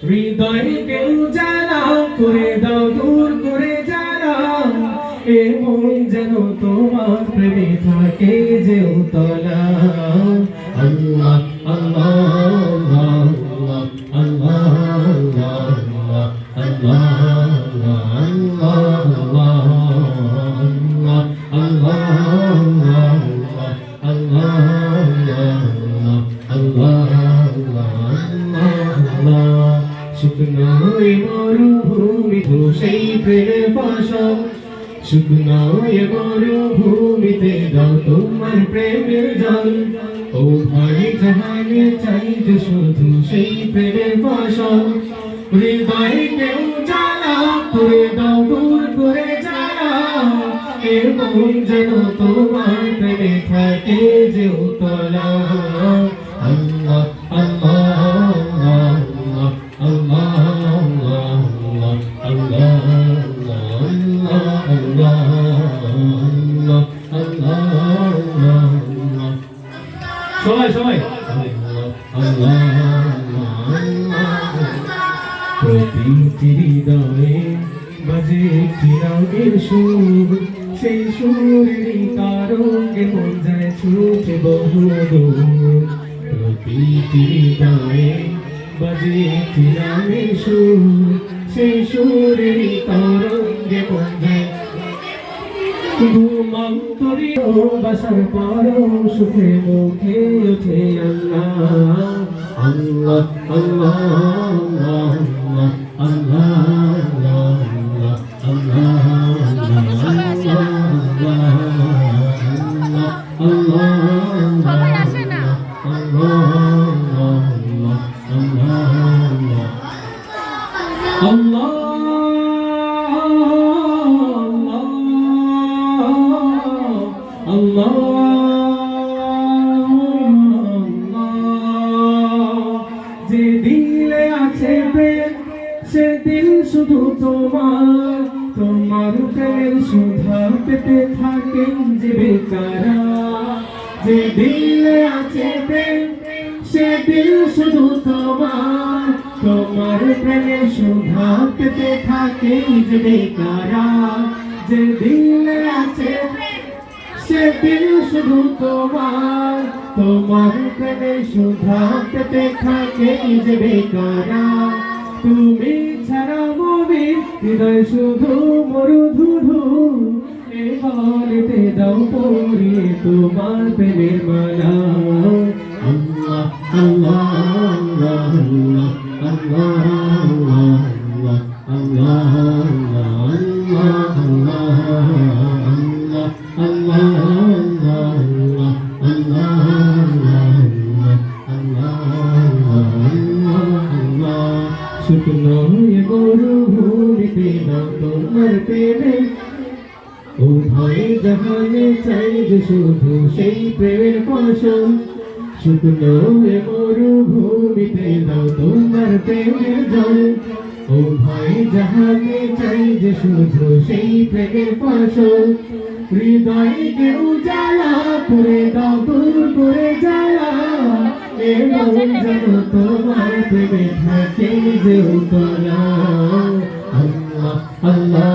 হৃদয়কে উজালা করে দাও, দূর করে জ্বালা, এ মন যেন তোমার প্রেমে থাকে যে উতলা। আল্লাহ আল্লাহ আল্লাহ আল্লাহ আল্লাহ শুকনো মরুভূমি তো সেই প্রেমের ফসল, শুকনো মরুভূমিতে দাও তোমার প্রেমের জল। ও ভাই জাহানে চাই যে শুধু সেই প্রেমের ফসল, হৃদয়কে উজালা করে দাও, দূর করে জ্বালা, এ মন যেন তোমার প্রেমে থাকে যে উতলা। আল্লাহ আল্লাহ সবাই সবাই প্রতিটি হৃদয়ে বাজে একটি রাগের সুর, সেই সুরেরই তারঙ্গে মন যায় ছুটে বহু দূর। প্রতিটি হৃদয়ে বাজে একটি রাগের সুর, সেই সুরেরই তারঙ্গে মন যায় ঘুমন্তরি বাসার পর সুখে মুখে ওঠে আল্লাহ আল্লাহ আল্লাহ আল্লাহ যে দিলে আছে প্রেম সে দিল শুধু তোমার, তোমার প্রেমের সুধা পেতে থাকেন যে বেকারা। যে দিলে আছে প্রেম সে দিল শুধু তোমার, তোমার প্রেমের সুধা পেতে থাকেন যে বেকারা। যে দিলে আছে সে দিল শুধু তোমার, তোমার প্রেমে সুধা পেতে থাকে যে বেকারা। তুমি ছাড়া মবির হৃদয় শুধু মরুধুধু, এবারেতে দাও পরিয়ে তোমার প্রেমের মালা। আল্লাহ আল্লাহ আল্লাহ আল্লাহ আল্লাহ শুকনো মরুভূমিতে দাও তোমার প্রেমে, ও ভয়ে জাহানে চাই যে শুধু সেই প্রেমের ফসল। শুকনো মরুভূমিতে দাও তোমার প্রেমের জল, ও ভয়ে জাহানে চাই যে শুধু সেই প্রেমের ফসল। হৃদয়কে উজালা করে দাও, দূর করে জ্বালা, এ মন যেন তোমার প্রেমে থাকে যে উতলা। আল্লাহ আল্লাহ